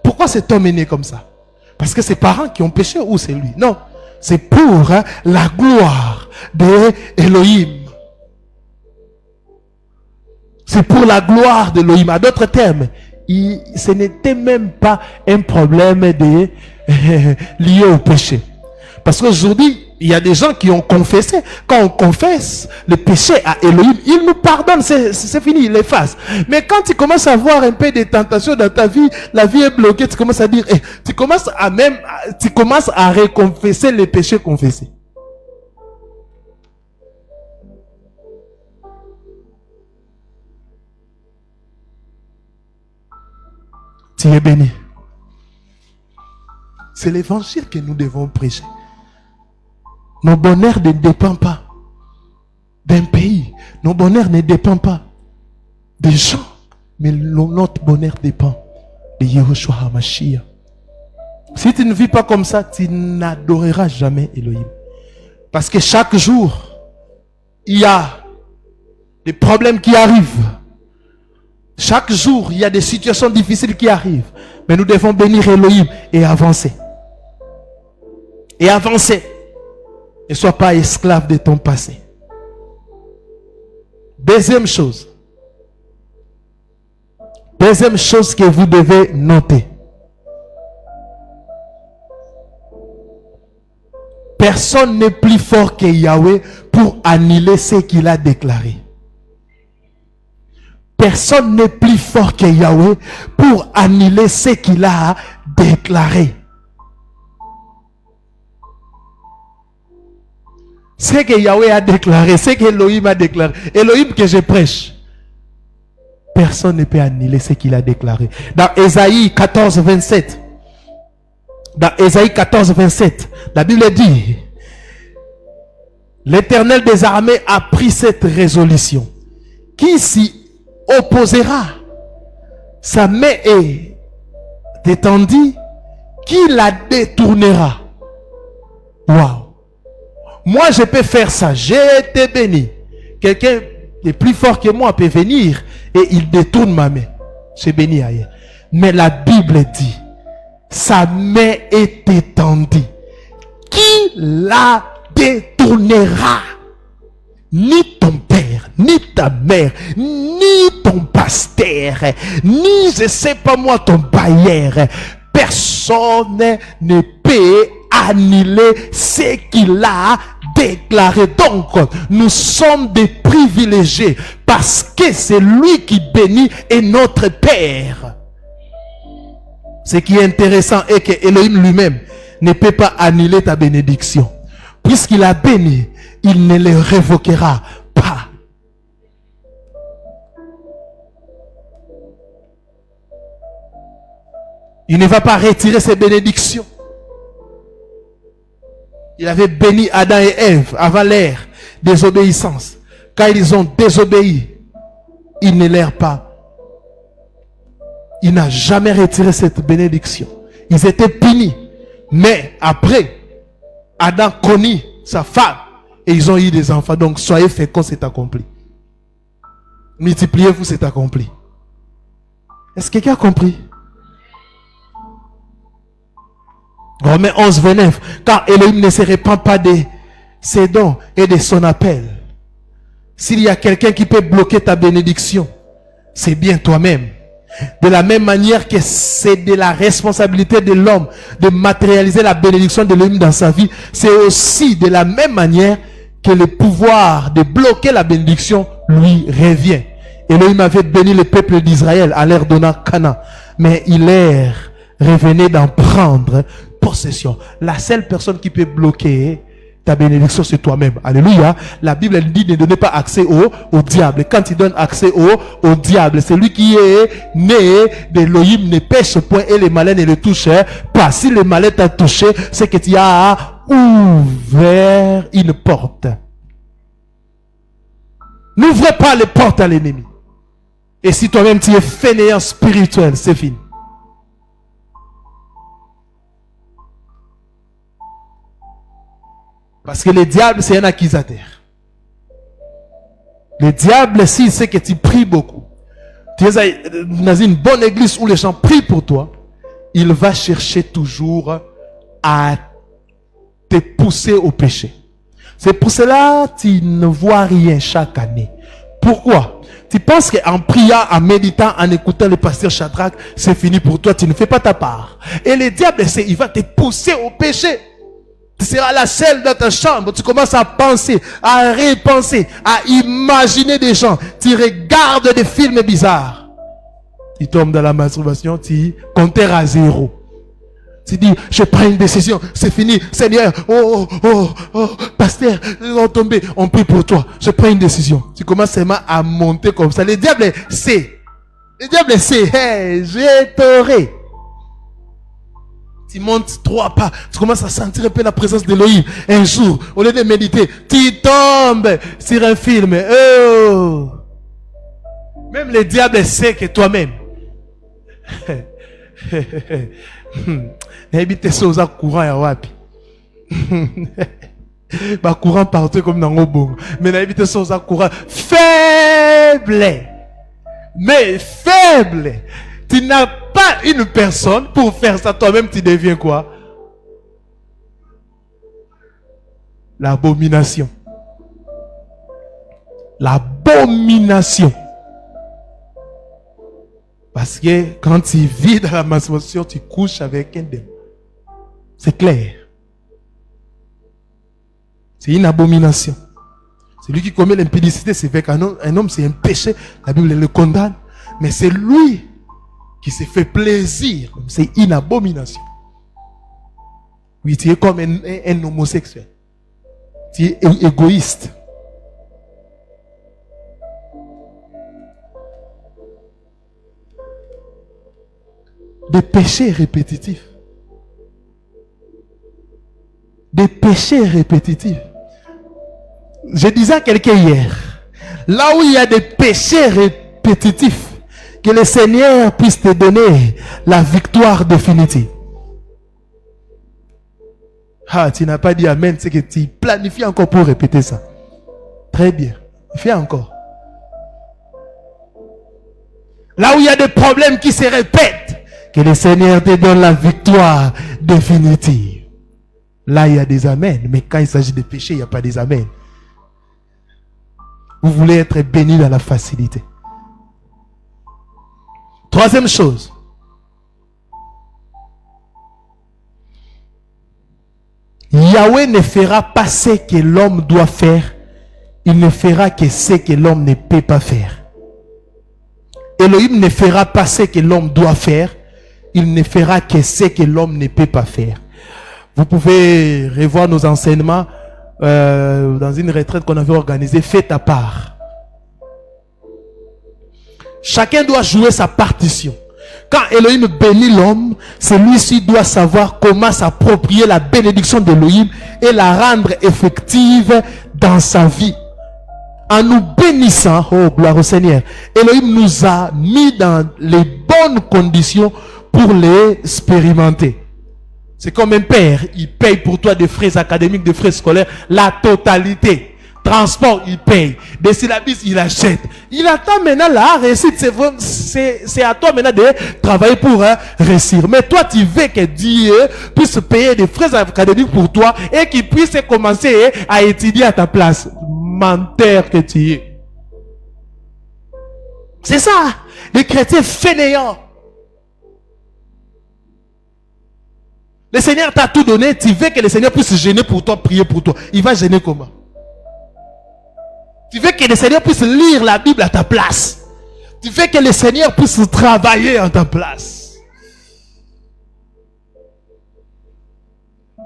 Pourquoi cet homme est né comme ça? Parce que ses parents qui ont péché ou c'est lui? Non. C'est pour la gloire de Elohim. C'est pour la gloire de Elohim. À d'autres termes, ce n'était même pas un problème lié au péché. Parce qu'aujourd'hui, il y a des gens qui ont confessé. Quand on confesse le péché à Elohim, il nous pardonne, c'est fini, il efface. Mais quand tu commences à avoir un peu de tentation dans ta vie, la vie est bloquée, tu commences à dire, tu commences à reconfesser les péchés confessés. Tu es béni. C'est l'évangile que nous devons prêcher. Nos bonheurs ne dépendent pas d'un pays. Nos bonheurs ne dépendent pas des gens. Mais notre bonheur dépend de Yeshua HaMashiach. Si tu ne vis pas comme ça, tu n'adoreras jamais Elohim. Parce que chaque jour, il y a des problèmes qui arrivent. Chaque jour, il y a des situations difficiles qui arrivent. Mais nous devons bénir Elohim et avancer. Et avancer. Ne sois pas esclave de ton passé. Deuxième chose que vous devez noter. Personne n'est plus fort que Yahweh pour annuler ce qu'il a déclaré. Personne n'est plus fort que Yahweh pour annuler ce qu'il a déclaré. Ce que Yahweh a déclaré, ce que Elohim a déclaré, Elohim que je prêche, personne ne peut annuler ce qu'il a déclaré. Dans Ésaïe 14, 27, la Bible dit, l'Éternel des armées a pris cette résolution. Qui s'y opposera? Sa main est détendue. Qui la détournera? Waouh! Moi, je peux faire ça. J'ai été béni. Quelqu'un de plus fort que moi peut venir et il détourne ma main. Je bénis ailleurs. Mais la Bible dit, sa main est étendue. Qui la détournera? Ni ton père, ni ta mère, ni ton pasteur, ni je sais pas moi ton bailleur. Personne ne peut annuler ce qu'il a déclaré. Donc, nous sommes des privilégiés parce que c'est lui qui bénit et notre Père. Ce qui est intéressant est que Elohim lui-même ne peut pas annuler ta bénédiction. Puisqu'il a béni, il ne le révoquera pas. Il ne va pas retirer ses bénédictions. Il avait béni Adam et Ève avant l'ère désobéissance. Quand ils ont désobéi, il ne leur pas. Il n'a jamais retiré cette bénédiction. Ils étaient punis. Mais après, Adam connut sa femme et ils ont eu des enfants. Donc soyez féconds, c'est accompli. Multipliez-vous, c'est accompli. Est-ce que quelqu'un a compris? Romains 11, 29. Car Elohim ne se répand pas de ses dons et de son appel. S'il y a quelqu'un qui peut bloquer ta bénédiction, c'est bien toi-même. De la même manière que c'est de la responsabilité de l'homme de matérialiser la bénédiction de l'homme dans sa vie, c'est aussi de la même manière que le pouvoir de bloquer la bénédiction lui revient. Elohim avait béni le peuple d'Israël à leur donnant Canaan, mais il leur revenait d'en prendre possession. La seule personne qui peut bloquer ta bénédiction, c'est toi-même. Alléluia. La Bible elle dit ne donnez pas accès au diable. Quand il donne accès au diable, c'est lui qui est né d'Elohim ne pêche point et le malin ne le touche pas. Si le malin t'a touché, c'est que tu as ouvert une porte. N'ouvrez pas les portes à l'ennemi. Et si toi-même tu es fainéant spirituel, c'est fini. Parce que le diable, c'est un accusateur. Le diable, s'il sait que tu pries beaucoup, tu es dans une bonne église où les gens prient pour toi, il va chercher toujours à te pousser au péché. C'est pour cela que tu ne vois rien chaque année. Pourquoi? Tu penses qu'en priant, en méditant, en écoutant le pasteur Shadrach, c'est fini pour toi, tu ne fais pas ta part. Et le diable, il va te pousser au péché. Tu seras la seule dans ta chambre. Tu commences à penser, à repenser, à imaginer des gens. Tu regardes des films bizarres. Tu tombes dans la masturbation, tu comptes à 0. Tu dis, je prends une décision, c'est fini. Seigneur, pasteur, on tombe, on prie pour toi. Je prends une décision. Tu commences seulement à monter comme ça. Le diable sait. Le diable sait, hey, je t'aurai. Tu montes 3 pas, tu commences à sentir un peu la présence d'Elohim. Un jour, au lieu de méditer, tu tombes sur un film. Oh. Même le diable sait que toi-même. N'habite ça aux courant ya wapi. Bah courant partout comme dans Obongo. Mais n'habite ça aux courant faible. Mais faible. Tu n'as pas une personne pour faire ça. Toi-même, tu deviens quoi? L'abomination. L'abomination. Parce que quand tu vis dans la masturbation, tu couches avec un démon. C'est clair. C'est une abomination. Celui qui commet l'impudicité, c'est fait qu'un homme, c'est un péché. La Bible le condamne. Mais c'est lui qui se fait plaisir. C'est une abomination. Oui, tu es comme un homosexuel. Tu es égoïste. Des péchés répétitifs. Des péchés répétitifs. Je disais à quelqu'un hier, là où il y a des péchés répétitifs, que le Seigneur puisse te donner la victoire définitive. Ah, tu n'as pas dit amen, c'est que tu planifies encore pour répéter ça. Très bien. Fais encore. Là où il y a des problèmes qui se répètent, que le Seigneur te donne la victoire définitive. Là, il y a des amens. Mais quand il s'agit de péché, il n'y a pas des amens. Vous voulez être béni dans la facilité. Troisième chose. Yahweh ne fera pas ce que l'homme doit faire. Il ne fera que ce que l'homme ne peut pas faire. Elohim ne fera pas ce que l'homme doit faire. Il ne fera que ce que l'homme ne peut pas faire. Vous pouvez revoir nos enseignements dans une retraite qu'on avait organisée. Fais ta part. Chacun doit jouer sa partition. Quand Elohim bénit l'homme, celui-ci doit savoir comment s'approprier la bénédiction d'Elohim et la rendre effective dans sa vie. En nous bénissant, oh gloire au Seigneur, Elohim nous a mis dans les bonnes conditions pour l'expérimenter. C'est comme un père, il paye pour toi des frais académiques, des frais scolaires, la totalité. Transport, il paye. Des syllabus, il achète. Il attend maintenant la réussite. C'est à toi maintenant de travailler pour réussir. Mais toi, tu veux que Dieu puisse payer des frais académiques pour toi et qu'il puisse commencer à étudier à ta place. Menteur que tu es. C'est ça, les chrétiens fainéants. Le Seigneur t'a tout donné, tu veux que le Seigneur puisse gêner pour toi, prier pour toi. Il va gêner comment? Tu veux que le Seigneur puisse lire la Bible à ta place. Tu veux que le Seigneur puisse travailler à ta place.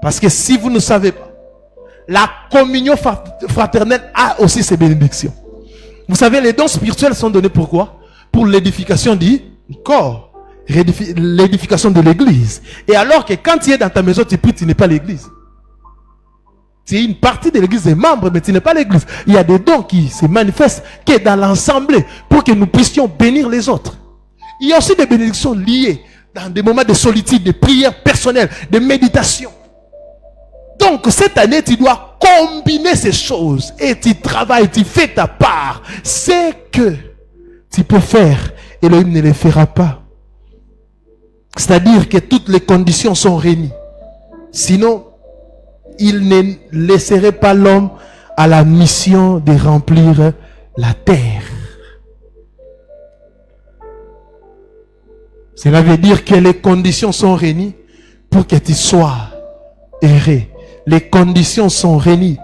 Parce que si vous ne savez pas, la communion fraternelle a aussi ses bénédictions. Vous savez, les dons spirituels sont donnés pourquoi? Pour l'édification du corps. L'édification de l'église. Et alors que quand tu es dans ta maison, tu pries, tu n'es pas l'église. Tu es une partie de l'église des membres, mais tu n'es pas l'église. Il y a des dons qui se manifestent qui est dans l'ensemble pour que nous puissions bénir les autres. Il y a aussi des bénédictions liées dans des moments de solitude, de prière personnelle, de méditation. Donc cette année, tu dois combiner ces choses et tu travailles, tu fais ta part. C'est que tu peux faire, Elohim ne le fera pas. C'est-à-dire que toutes les conditions sont réunies. Sinon, il ne laisserait pas l'homme à la mission de remplir la terre. Cela veut dire que les conditions sont réunies pour que tu sois erré. Les conditions sont réunies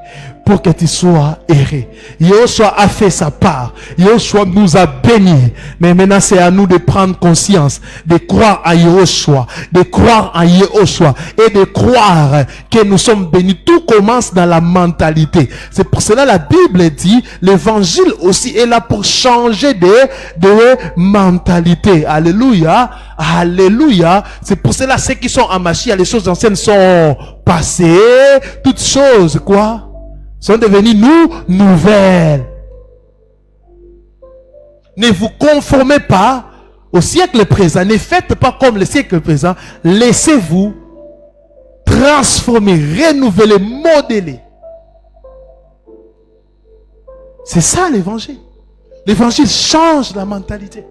pour que tu sois erré. Yoshua a fait sa part. Yoshua nous a bénis. Mais maintenant, c'est à nous de prendre conscience, de croire à Yoshua, de croire à Yoshua et de croire que nous sommes bénis. Tout commence dans la mentalité. C'est pour cela la Bible dit, l'évangile aussi est là pour changer de mentalité. Alléluia. Alléluia. C'est pour cela ceux qui sont en Machia, les choses anciennes sont passées. Toutes choses, quoi? Sont devenues nouvelles. Ne vous conformez pas au siècle présent. Ne faites pas comme le siècle présent. Laissez-vous transformer, renouveler, modeler. C'est ça l'évangile. L'évangile change la mentalité.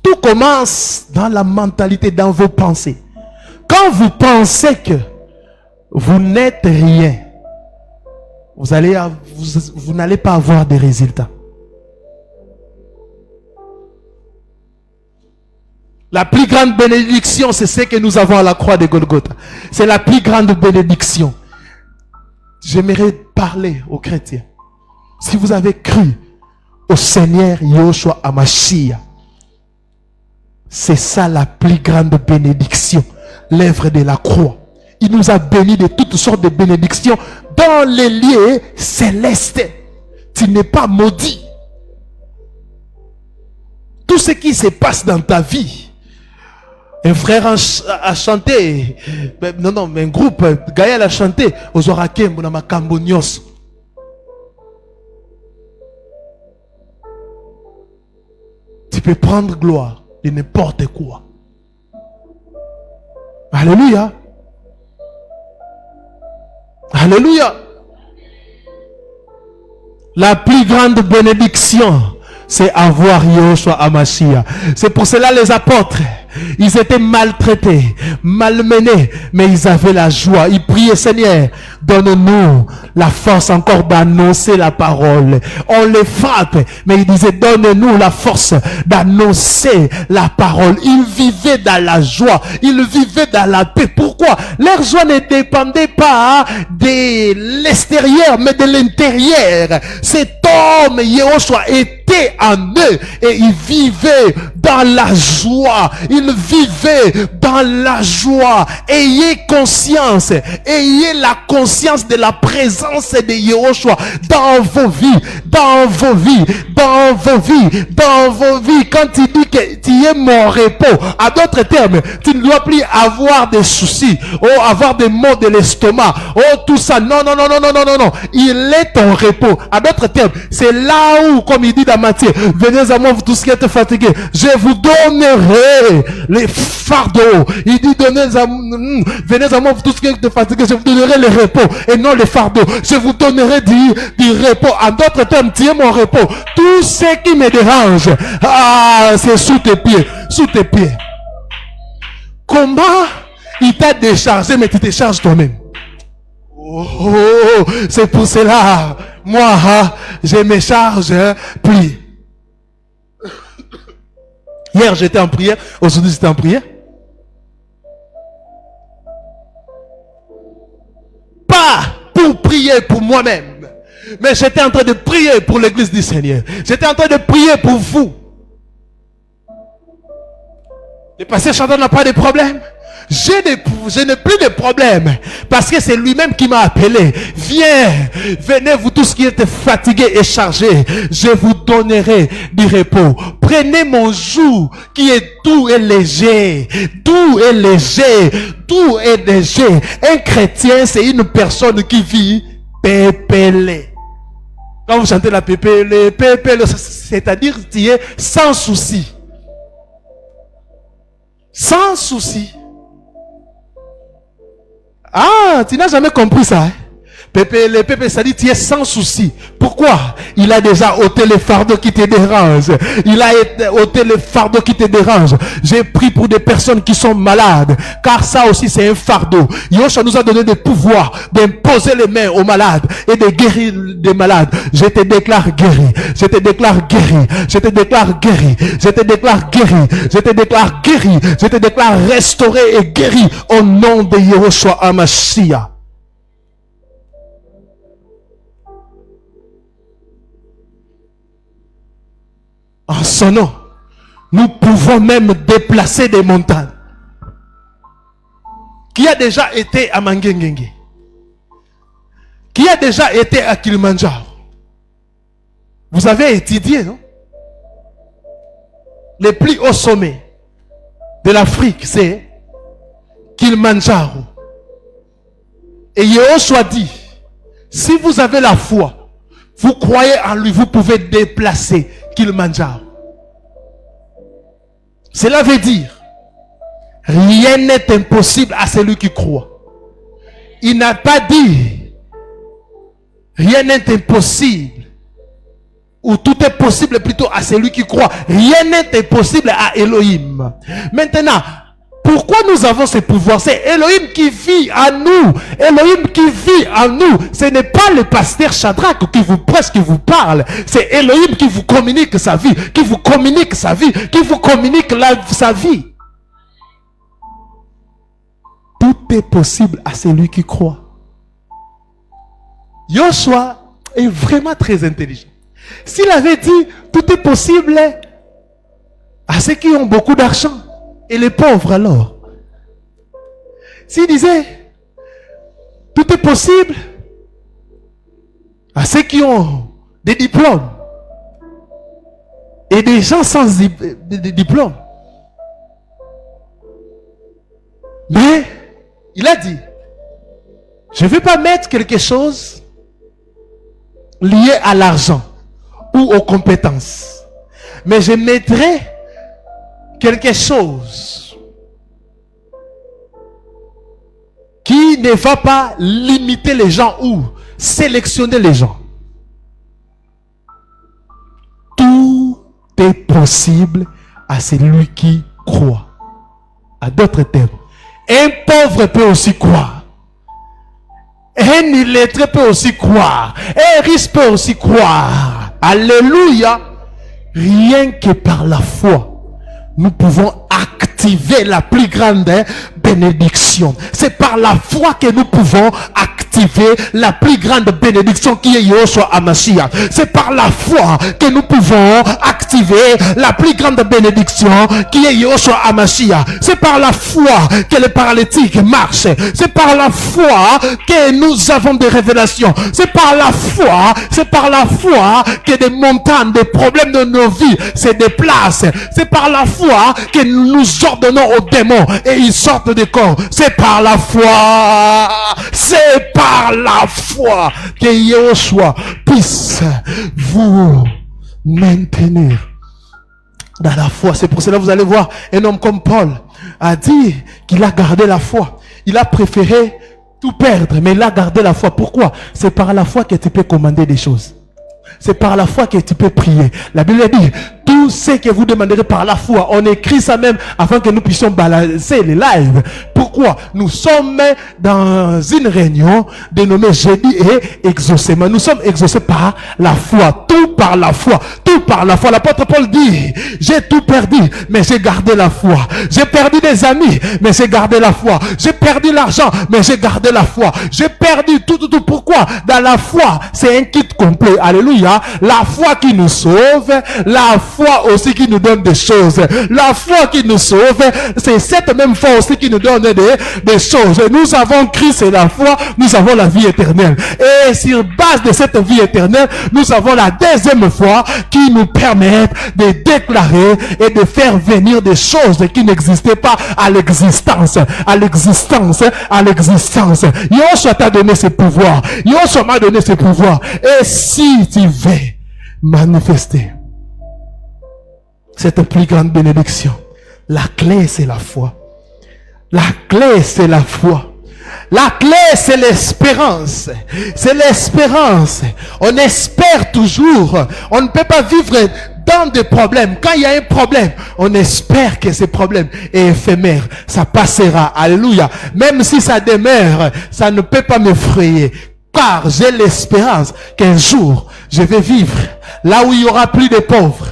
Tout commence dans la mentalité, dans vos pensées. Quand vous pensez que vous n'êtes rien, vous n'allez pas avoir de résultats. La plus grande bénédiction, c'est ce que nous avons à la croix de Golgotha. C'est la plus grande bénédiction. J'aimerais parler aux chrétiens. Si vous avez cru au Seigneur Yoshua Hamashiach, c'est ça la plus grande bénédiction, l'œuvre de la croix. Il nous a bénis de toutes sortes de bénédictions dans les lieux célestes. Tu n'es pas maudit. Tout ce qui se passe dans ta vie, un frère a chanté, mais un groupe, Gaël a chanté, aux Orakem, Bonama Kambonios. Tu peux prendre gloire de n'importe quoi. Alléluia. Alléluia. La plus grande bénédiction, c'est avoir Yoshua Hamashiach. C'est pour cela les apôtres, ils étaient maltraités, malmenés, mais ils avaient la joie. Ils priaient, Seigneur, donne-nous la force encore d'annoncer la parole. On les frappe, mais ils disaient, donne-nous la force d'annoncer la parole. Ils vivaient dans la joie, ils vivaient dans la paix. Pourquoi? Leur joie ne dépendait pas de l'extérieur, mais de l'intérieur. Cet homme, Yoshua, était en eux et ils vivaient dans la joie. Ils vivaient dans la joie. Ayez conscience, ayez la conscience de la présence de Yoshua dans vos vies, dans vos vies, dans vos vies, dans vos vies. Quand tu dis que tu es mon repos, à d'autres termes, tu ne dois plus avoir des soucis, ou avoir des maux de l'estomac, tout ça. Non, non, non, non, non, non, non, non. Il est ton repos. À d'autres termes, c'est là où, comme il dit dans Matthieu, venez à moi vous tous qui êtes fatigués, je vous donnerai les fardeaux. Il dit venez à moi vous tous qui êtes fatigués, je vous donnerai les repos et non les fardeaux. Je vous donnerai du repos. En d'autres termes, tu es mon repos. Tout ce qui me dérange, c'est sous tes pieds, sous tes pieds. Comment il t'a déchargé, mais tu te charges toi-même? C'est pour cela, moi, je me charge plus. Hier, j'étais en prière. Aujourd'hui, j'étais en prière. Pas pour prier pour moi-même, mais j'étais en train de prier pour l'église du Seigneur. J'étais en train de prier pour vous. Le pasteur Chantal n'a pas de problème. Je n'ai plus de problème parce que c'est lui-même qui m'a appelé. Venez vous tous qui êtes fatigués et chargés, je vous donnerai du repos. Prenez mon joug qui est doux et léger. Doux et léger. Doux et léger. Un chrétien, c'est une personne qui vit pépélé. Quand vous chantez la pépélé, c'est-à-dire tu es sans souci. Sans souci. Ah, tu n'as jamais compris ça. Hein? Pépé, ça dit tu es sans souci. Pourquoi? Il a déjà ôté les fardeaux qui te dérangent. Il a ôté les fardeaux qui te dérangent. J'ai pris pour des personnes qui sont malades, car ça aussi c'est un fardeau. Yoshua nous a donné des pouvoirs d'imposer les mains aux malades et de guérir des malades. Je te déclare guéri. Je te déclare guéri. Je te déclare guéri. Je te déclare guéri. Je te déclare guéri. Je te déclare restauré et guéri au nom de Yoshua Hamashiach. En son nom, nous pouvons même déplacer des montagnes. Qui a déjà été à Mangengenge? Qui a déjà été à Kilimanjaro? Vous avez étudié, non? Le plus haut sommet de l'Afrique, c'est Kilimanjaro. Et Yoshua dit, si vous avez la foi, vous croyez en lui, vous pouvez déplacer Kilimanjaro. Cela veut dire, rien n'est impossible à celui qui croit. Il n'a pas dit, rien n'est impossible, ou tout est possible plutôt à celui qui croit. Rien n'est impossible à Elohim. Maintenant, pourquoi nous avons ce pouvoir? C'est Elohim qui vit en nous. Elohim qui vit en nous. Ce n'est pas le pasteur Shadrach qui vous presse, qui vous parle. C'est Elohim qui vous communique sa vie, qui vous communique sa vie, qui vous communique sa vie. Tout est possible à celui qui croit. Yoshua est vraiment très intelligent. S'il avait dit tout est possible à ceux qui ont beaucoup d'argent, et les pauvres alors? S'il disait, tout est possible à ceux qui ont des diplômes et des gens sans diplôme. Mais, il a dit, je ne vais pas mettre quelque chose lié à l'argent ou aux compétences. Mais je mettrai quelque chose qui ne va pas limiter les gens ou sélectionner les gens. Tout est possible à celui qui croit. À d'autres termes, un pauvre peut aussi croire. Un illettré peut aussi croire. Un riche peut aussi croire. Alléluia. Rien que par la foi, nous pouvons activer la plus grande bénédiction. C'est par la foi que nous pouvons activer la plus grande bénédiction qui est Yoshua Hamashiach. C'est par la foi que nous pouvons activer la plus grande bénédiction qui est Yoshua Hamashiach. C'est par la foi que les paralytiques marchent. C'est par la foi que nous avons des révélations. C'est par la foi que des montagnes, des problèmes de nos vies se déplacent. C'est par la foi que nous ordonnons aux démons et ils sortent des corps. C'est par la foi. C'est par la foi que Yoshua puisse vous maintenir dans la foi. C'est pour cela que vous allez voir un homme comme Paul a dit qu'il a gardé la foi. Il a préféré tout perdre, mais il a gardé la foi. Pourquoi? C'est par la foi que tu peux commander des choses. C'est par la foi que tu peux prier. La Bible dit, tout ce que vous demanderez par la foi. On écrit ça même afin que nous puissions balancer les lives. Pourquoi? Nous sommes dans une réunion dénommée Jeudi et exaucement. Nous sommes exaucés par la foi. Tout par la foi. Tout par la foi. L'apôtre Paul dit, j'ai tout perdu, mais j'ai gardé la foi. J'ai perdu des amis, mais j'ai gardé la foi. J'ai perdu l'argent, mais j'ai gardé la foi. J'ai perdu tout. Pourquoi? Dans la foi, c'est un kit complet. Alléluia. La foi qui nous sauve, la foi aussi qui nous donne des choses. La foi qui nous sauve, c'est cette même foi aussi qui nous donne des choses. Nous avons Christ et la foi, nous avons la vie éternelle. Et sur base de cette vie éternelle, nous avons la deuxième foi qui nous permet de déclarer et de faire venir des choses qui n'existaient pas à l'existence. À l'existence. À l'existence. Yoshua t'a donné ses pouvoirs. Yoshua m'a donné ses pouvoirs. Et si tu veux manifester cette plus grande bénédiction, la clé c'est la foi. La clé c'est la foi. La clé c'est l'espérance. C'est l'espérance. On espère toujours. On ne peut pas vivre dans des problèmes. Quand il y a un problème, on espère que ce problème est éphémère. Ça passera. Alléluia. Même si ça demeure, ça ne peut pas m'effrayer. Car j'ai l'espérance qu'un jour, je vais vivre là où il y aura plus de pauvres.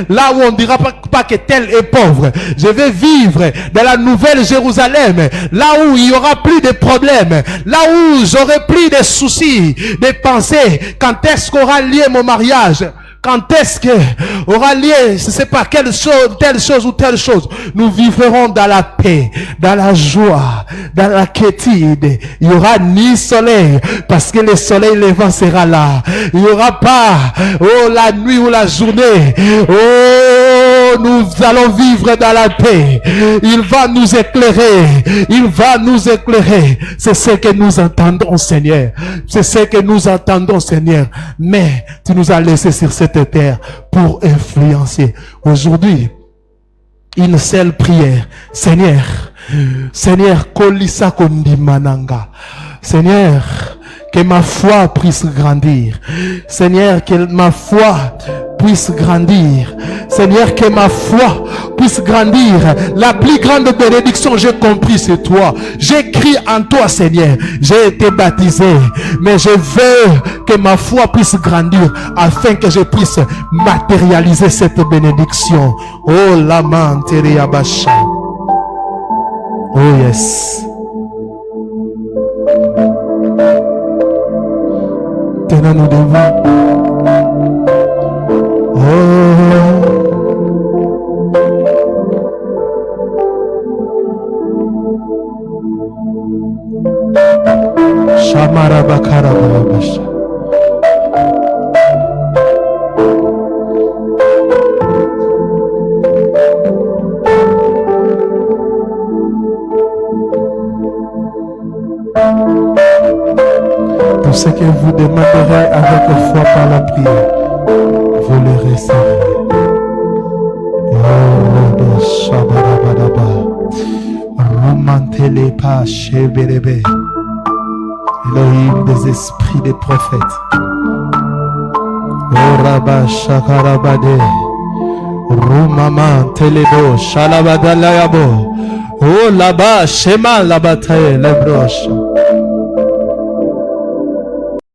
Là où on ne dira pas que tel est pauvre. Je vais vivre dans la nouvelle Jérusalem. Là où il y aura plus de problèmes. Là où j'aurai plus de soucis, de pensées. Quand est-ce qu'aura lieu mon mariage? Quand est-ce que aura lieu, je ne sais pas quelle chose, telle chose ou telle chose. Nous vivrons dans la paix, dans la joie, dans la quiétude. Il n'y aura ni soleil, parce que le soleil levant sera là. Il n'y aura pas, la nuit ou la journée. Nous allons vivre dans la paix. Il va nous éclairer. Il va nous éclairer. C'est ce que nous entendons, Seigneur. C'est ce que nous entendons, Seigneur. Mais tu nous as laissé sur cette terre pour influencer. Aujourd'hui, une seule prière. Seigneur, Kolisa Kondi Mananga. Seigneur, que ma foi puisse grandir. Seigneur, que ma foi puisse grandir. Seigneur, que ma foi puisse grandir. La plus grande bénédiction, j'ai compris, c'est toi. J'ai crié en toi, Seigneur. J'ai été baptisé. Mais je veux que ma foi puisse grandir afin que je puisse matérialiser cette bénédiction. Oh, la manteria Yabasha. Oh, yes. Tenons-nous devant. Shamara Bakara Babasha. Tout ce que vous demanderez avec foi par la prière, vous le recevrez. Elohim des esprits des prophètes. Rabba Shakarabade. Rumama Teledo Shalabadalayabo. Oh là-bas, Shema la bataille, les broches.